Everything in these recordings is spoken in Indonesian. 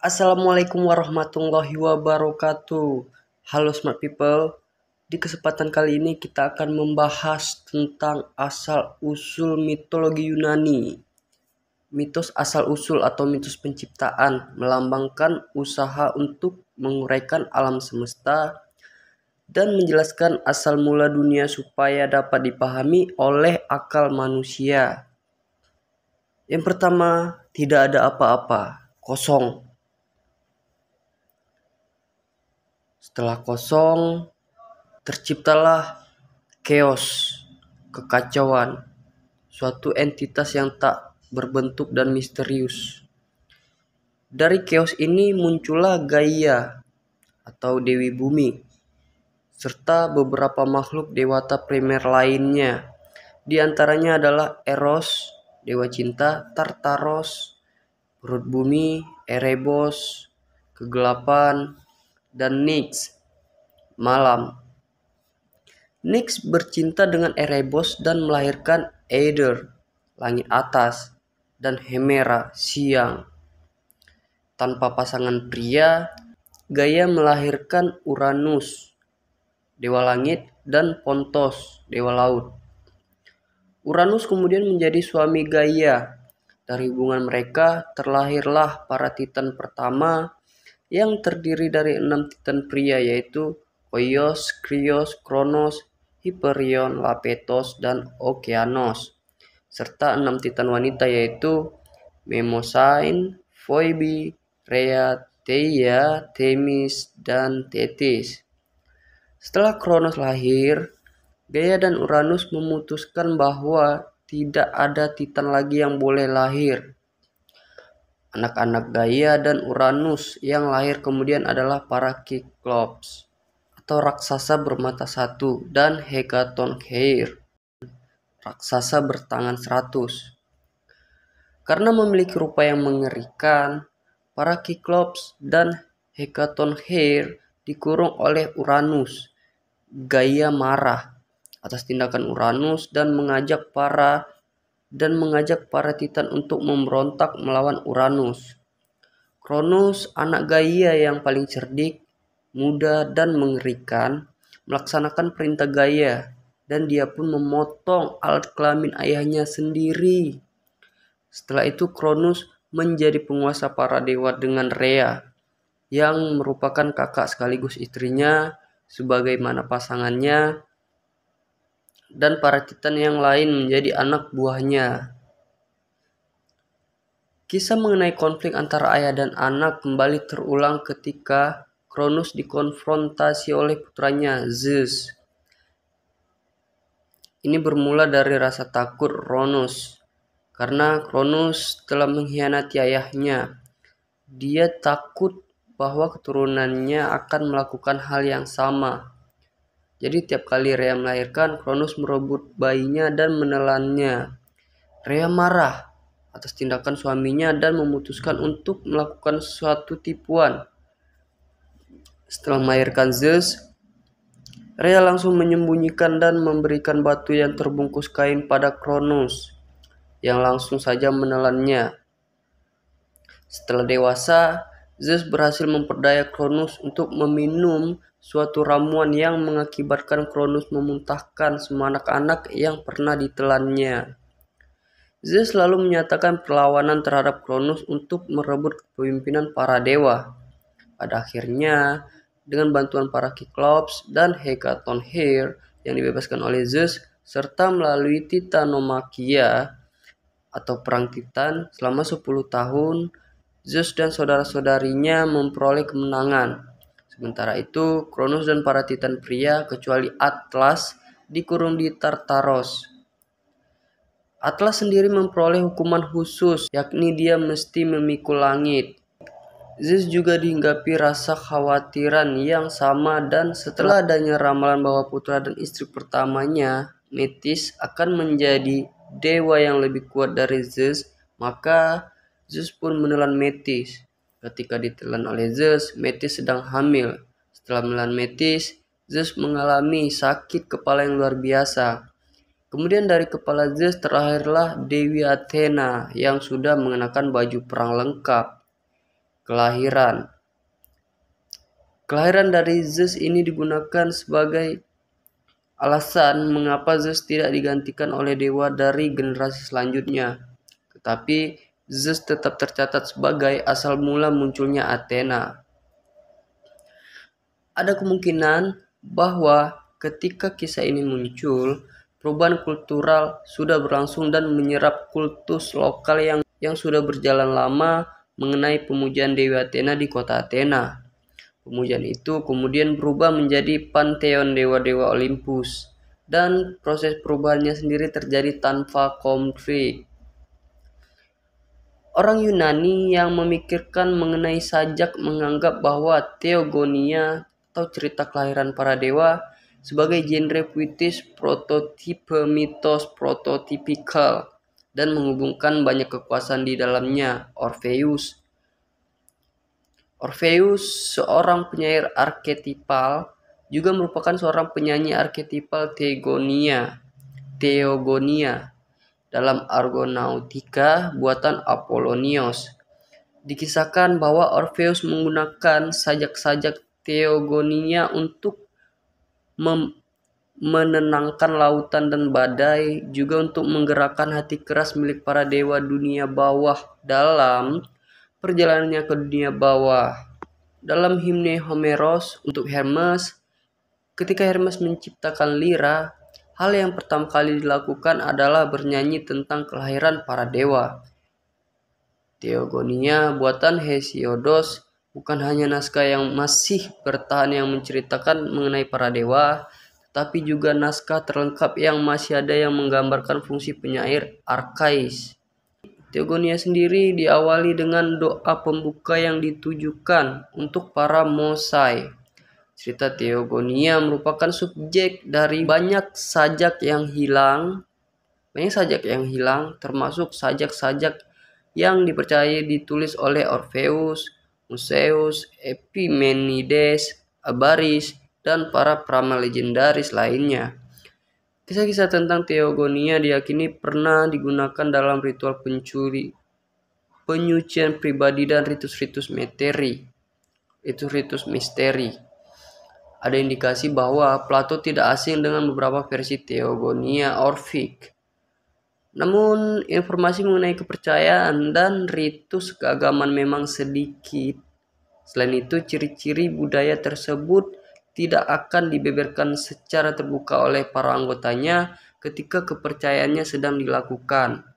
Assalamualaikum warahmatullahi wabarakatuh. Halo smart people. Di kesempatan kali ini kita akan membahas tentang asal-usul mitologi Yunani. Mitos asal-usul atau mitos penciptaan melambangkan usaha untuk menguraikan alam semesta dan menjelaskan asal mula dunia supaya dapat dipahami oleh akal manusia. Yang pertama, tidak ada apa-apa, kosong. Setelah kosong, terciptalah chaos, kekacauan, suatu entitas yang tak berbentuk dan misterius. Dari chaos ini muncullah Gaia atau Dewi Bumi, serta beberapa makhluk dewata primer lainnya. Di antaranya adalah Eros, dewa cinta, Tartaros, perut bumi, Erebos, kegelapan, dan Nyx, malam. Nyx bercinta dengan Erebos dan melahirkan Aether, langit atas, dan Hemera, siang. Tanpa pasangan pria, Gaia melahirkan Uranus, dewa langit, dan Pontos, dewa laut. Uranus kemudian menjadi suami Gaia. Dari hubungan mereka terlahirlah para titan pertama yang terdiri dari 6 titan pria, yaitu Oios, Krios, Kronos, Hyperion, Lapetos, dan Okeanos, serta 6 titan wanita yaitu Mnemosyne, Phoebe, Rhea, Theia, Themis, dan Thetis. Setelah Kronos lahir, Gaia dan Uranus memutuskan bahwa tidak ada titan lagi yang boleh lahir. Anak-anak Gaia dan Uranus yang lahir kemudian adalah para Cyclops atau raksasa bermata satu dan Hecatoncheir, raksasa bertangan 100. Karena memiliki rupa yang mengerikan, para Cyclops dan Hecatoncheir dikurung oleh Uranus. Gaia marah atas tindakan Uranus dan mengajak para titan untuk memberontak melawan Uranus. Kronos, anak Gaia yang paling cerdik, muda, dan mengerikan, melaksanakan perintah Gaia, dan dia pun memotong alat kelamin ayahnya sendiri. Setelah itu Kronos menjadi penguasa para dewa dengan Rhea, yang merupakan kakak sekaligus istrinya, sebagaimana pasangannya, dan para titan yang lain menjadi anak buahnya. Kisah mengenai konflik antara ayah dan anak kembali terulang ketika Kronos dikonfrontasi oleh putranya Zeus. Ini bermula dari rasa takut Kronos, karena Kronos telah mengkhianati ayahnya. Dia takut bahwa keturunannya akan melakukan hal yang sama. Jadi tiap kali Rhea melahirkan, Kronos merebut bayinya dan menelannya. Rhea marah atas tindakan suaminya dan memutuskan untuk melakukan suatu tipuan. Setelah melahirkan Zeus, Rhea langsung menyembunyikan dan memberikan batu yang terbungkus kain pada Kronos, yang langsung saja menelannya. Setelah dewasa, Zeus berhasil memperdaya Kronos untuk meminum suatu ramuan yang mengakibatkan Kronos memuntahkan semua anak-anak yang pernah ditelannya. Zeus lalu menyatakan perlawanan terhadap Kronos untuk merebut kepemimpinan para dewa. Pada akhirnya, dengan bantuan para Cyclops dan Hecatoncheir yang dibebaskan oleh Zeus, serta melalui Titanomakhia atau perang Titan selama 10 tahun, Zeus dan saudara-saudarinya memperoleh kemenangan. Sementara itu, Kronos dan para titan pria kecuali Atlas dikurung di Tartaros. Atlas sendiri memperoleh hukuman khusus, yakni dia mesti memikul langit. Zeus juga dihinggapi rasa khawatiran yang sama, dan setelah adanya ramalan bahwa putra dan istri pertamanya, Metis, akan menjadi dewa yang lebih kuat dari Zeus, maka Zeus pun menelan Metis. Ketika ditelan oleh Zeus, Metis sedang hamil. Setelah menelan Metis, Zeus mengalami sakit kepala yang luar biasa. Kemudian dari kepala Zeus terlahirlah Dewi Athena yang sudah mengenakan baju perang lengkap. kelahiran. Kelahiran dari Zeus ini digunakan sebagai alasan mengapa Zeus tidak digantikan oleh dewa dari generasi selanjutnya, tetapi Zeus tetap tercatat sebagai asal mula munculnya Athena. Ada kemungkinan bahwa ketika kisah ini muncul, perubahan kultural sudah berlangsung dan menyerap kultus lokal yang sudah berjalan lama mengenai pemujaan Dewi Athena di kota Athena. Pemujaan itu kemudian berubah menjadi pantheon dewa-dewa Olympus, dan proses perubahannya sendiri terjadi tanpa konflik. Orang Yunani yang memikirkan mengenai sajak menganggap bahwa Theogonia atau cerita kelahiran para dewa sebagai genre puitis prototipe mitos prototipikal dan menghubungkan banyak kekuasaan di dalamnya. Orpheus, seorang penyair arketipal, juga merupakan seorang penyanyi arketipal Theogonia dalam Argonautika buatan Apollonios. Dikisahkan bahwa Orpheus menggunakan sajak-sajak Theogonia untuk menenangkan lautan dan badai, juga untuk menggerakkan hati keras milik para dewa dunia bawah dalam perjalanannya ke dunia bawah. Dalam himne Homeros untuk Hermes, ketika Hermes menciptakan lira, hal yang pertama kali dilakukan adalah bernyanyi tentang kelahiran para dewa. Theogonia buatan Hesiodos bukan hanya naskah yang masih bertahan yang menceritakan mengenai para dewa, tetapi juga naskah terlengkap yang masih ada yang menggambarkan fungsi penyair arkais. Theogonia sendiri diawali dengan doa pembuka yang ditujukan untuk para Mosai. Cerita Theogonia merupakan subjek dari banyak sajak yang hilang, termasuk sajak-sajak yang dipercaya ditulis oleh Orpheus, Museus, Epimenides, Abaris, dan para prama legendaris lainnya. Kisah-kisah tentang Theogonia diyakini pernah digunakan dalam ritual penyucian pribadi dan ritus-ritus misteri. Ada indikasi bahwa Plato tidak asing dengan beberapa versi Theogonia Orphic. Namun, informasi mengenai kepercayaan dan ritus keagamaan memang sedikit. Selain itu, ciri-ciri budaya tersebut tidak akan dibeberkan secara terbuka oleh para anggotanya ketika kepercayaannya sedang dilakukan.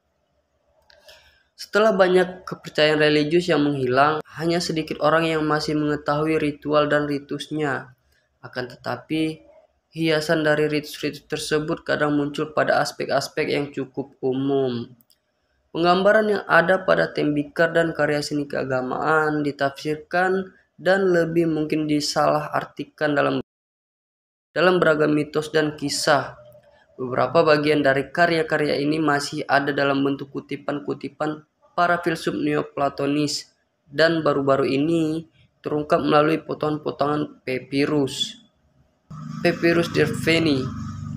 Setelah banyak kepercayaan religius yang menghilang, hanya sedikit orang yang masih mengetahui ritual dan ritusnya. Akan tetapi, hiasan dari ritus-ritus tersebut kadang muncul pada aspek-aspek yang cukup umum. Penggambaran yang ada pada tembikar dan karya seni keagamaan ditafsirkan dan lebih mungkin disalahartikan dalam beragam mitos dan kisah. Beberapa bagian dari karya-karya ini masih ada dalam bentuk kutipan-kutipan para filsuf Neoplatonis dan baru-baru ini terungkap melalui potongan-potongan papirus Derveni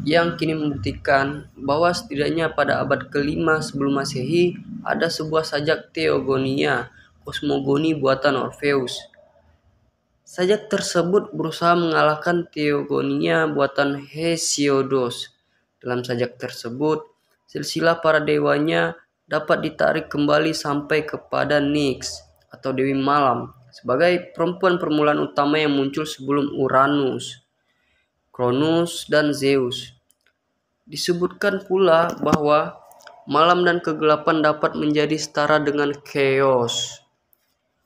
yang kini membuktikan bahwa setidaknya pada abad ke-5 sebelum Masehi ada sebuah sajak Theogonia kosmogoni buatan Orpheus. Sajak tersebut berusaha mengalahkan Theogonia buatan Hesiodos. Dalam sajak tersebut, silsilah para dewanya dapat ditarik kembali sampai kepada Nyx atau Dewi Malam sebagai perempuan permulaan utama yang muncul sebelum Uranus, Cronus, dan Zeus. Disebutkan pula bahwa malam dan kegelapan dapat menjadi setara dengan chaos.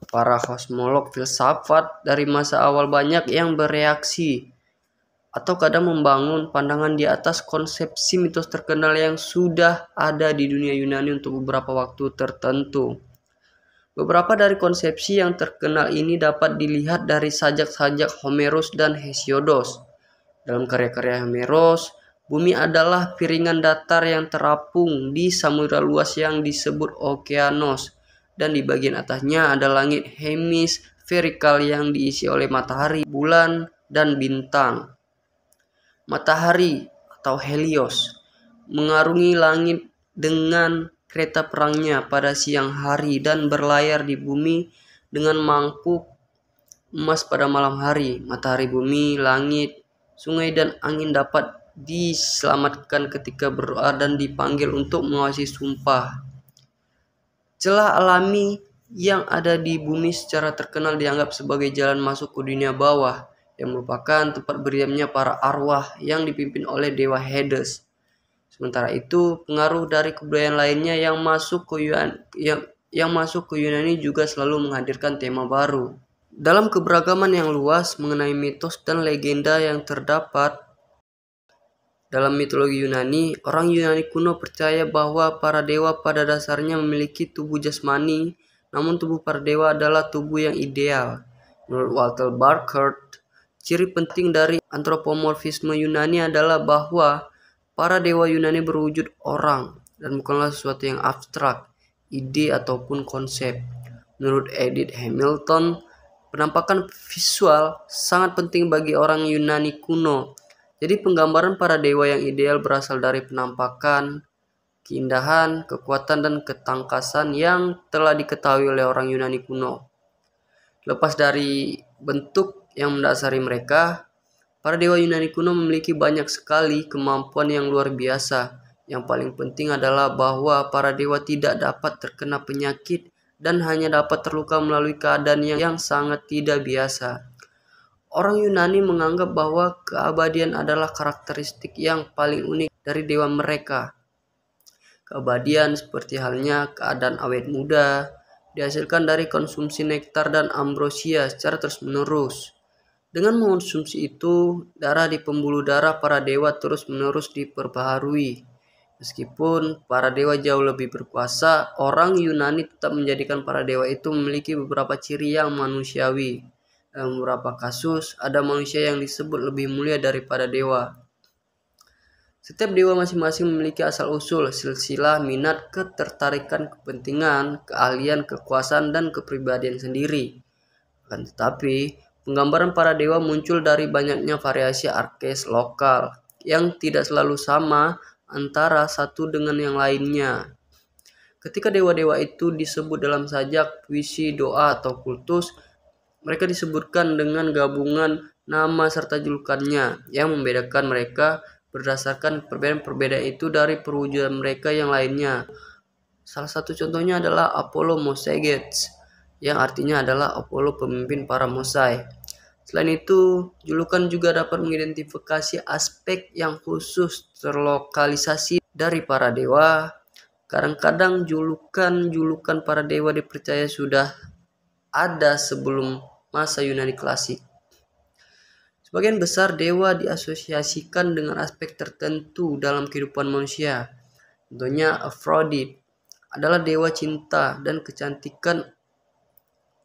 Para kosmolog filsafat dari masa awal banyak yang bereaksi atau kadang membangun pandangan di atas konsepsi mitos terkenal yang sudah ada di dunia Yunani untuk beberapa waktu tertentu. Beberapa dari konsepsi yang terkenal ini dapat dilihat dari sajak-sajak Homeros dan Hesiodos. Dalam karya-karya Homeros, bumi adalah piringan datar yang terapung di samudra luas yang disebut Okeanos, dan di bagian atasnya ada langit hemisferikal yang diisi oleh matahari, bulan, dan bintang. Matahari atau Helios mengarungi langit dengan kereta perangnya pada siang hari dan berlayar di bumi dengan mangkuk emas pada malam hari. Matahari, bumi, langit, sungai, dan angin dapat diselamatkan ketika berdoa dan dipanggil untuk menguasai sumpah. Celah alami yang ada di bumi secara terkenal dianggap sebagai jalan masuk ke dunia bawah, yang merupakan tempat berdiamnya para arwah yang dipimpin oleh dewa Hades. Sementara itu, pengaruh dari kebudayaan lainnya yang masuk ke Yunani juga selalu menghadirkan tema baru. Dalam keberagaman yang luas mengenai mitos dan legenda yang terdapat dalam mitologi Yunani, orang Yunani kuno percaya bahwa para dewa pada dasarnya memiliki tubuh jasmani, namun tubuh para dewa adalah tubuh yang ideal. Menurut Walter Burkert, ciri penting dari antropomorfisme Yunani adalah bahwa para dewa Yunani berwujud orang dan bukanlah sesuatu yang abstrak, ide ataupun konsep. Menurut Edith Hamilton, penampakan visual sangat penting bagi orang Yunani kuno. Jadi penggambaran para dewa yang ideal berasal dari penampakan, keindahan, kekuatan, dan ketangkasan yang telah diketahui oleh orang Yunani kuno. Lepas dari bentuk yang mendasari mereka, para dewa Yunani kuno memiliki banyak sekali kemampuan yang luar biasa. Yang paling penting adalah bahwa para dewa tidak dapat terkena penyakit dan hanya dapat terluka melalui keadaan yang sangat tidak biasa. Orang Yunani menganggap bahwa keabadian adalah karakteristik yang paling unik dari dewa mereka. Keabadian seperti halnya keadaan awet muda, dihasilkan dari konsumsi nektar dan ambrosia secara terus-menerus. Dengan mengonsumsi itu, darah di pembuluh darah para dewa terus-menerus diperbaharui. Meskipun para dewa jauh lebih berkuasa, orang Yunani tetap menjadikan para dewa itu memiliki beberapa ciri yang manusiawi. Dalam beberapa kasus, ada manusia yang disebut lebih mulia daripada dewa. Setiap dewa masing-masing memiliki asal-usul, silsilah, minat, ketertarikan, kepentingan, keahlian, kekuasaan, dan kepribadian sendiri. Akan tetapi, penggambaran para dewa muncul dari banyaknya variasi arkes lokal yang tidak selalu sama antara satu dengan yang lainnya. Ketika dewa-dewa itu disebut dalam sajak, puisi, doa, atau kultus, mereka disebutkan dengan gabungan nama serta julukannya yang membedakan mereka berdasarkan perbedaan-perbedaan itu dari perwujudan mereka yang lainnya. Salah satu contohnya adalah Apollo Mosagetes, yang artinya adalah Apollo pemimpin para Mosai. Selain itu, julukan juga dapat mengidentifikasi aspek yang khusus terlokalisasi dari para dewa. Kadang-kadang julukan para dewa dipercaya sudah ada sebelum masa Yunani klasik. Sebagian besar dewa diasosiasikan dengan aspek tertentu dalam kehidupan manusia. Contohnya Aphrodite adalah dewa cinta dan kecantikan,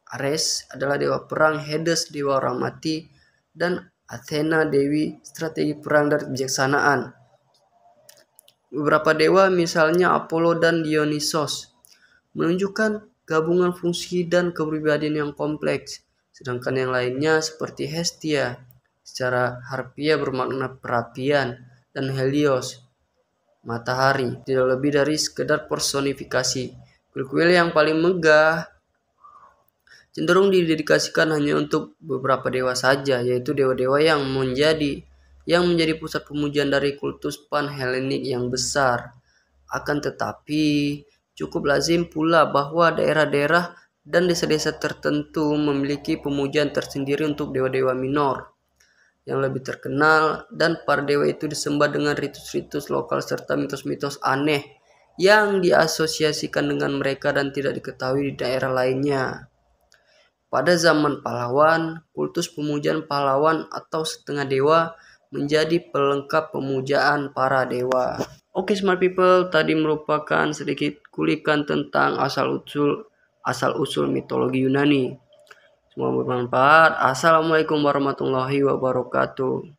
Ares adalah dewa perang, Hades dewa orang mati, dan Athena dewi strategi perang dan kebijaksanaan. Beberapa dewa misalnya Apollo dan Dionysos menunjukkan gabungan fungsi dan kepribadian yang kompleks. Sedangkan yang lainnya seperti Hestia secara harfiah bermakna perapian dan Helios matahari tidak lebih dari sekedar personifikasi. Kuil-kuil yang paling megah cenderung didedikasikan hanya untuk beberapa dewa saja, yaitu dewa-dewa yang menjadi pusat pemujaan dari kultus Pan-Helenik yang besar. Akan tetapi, cukup lazim pula bahwa daerah-daerah dan desa-desa tertentu memiliki pemujaan tersendiri untuk dewa-dewa minor yang lebih terkenal, dan para dewa itu disembah dengan ritus-ritus lokal serta mitos-mitos aneh yang diasosiasikan dengan mereka dan tidak diketahui di daerah lainnya. Pada zaman pahlawan, kultus pemujaan pahlawan atau setengah dewa menjadi pelengkap pemujaan para dewa. Oke, smart people, tadi merupakan sedikit kulikan tentang asal-usul mitologi Yunani. Semoga bermanfaat. Assalamualaikum warahmatullahi wabarakatuh.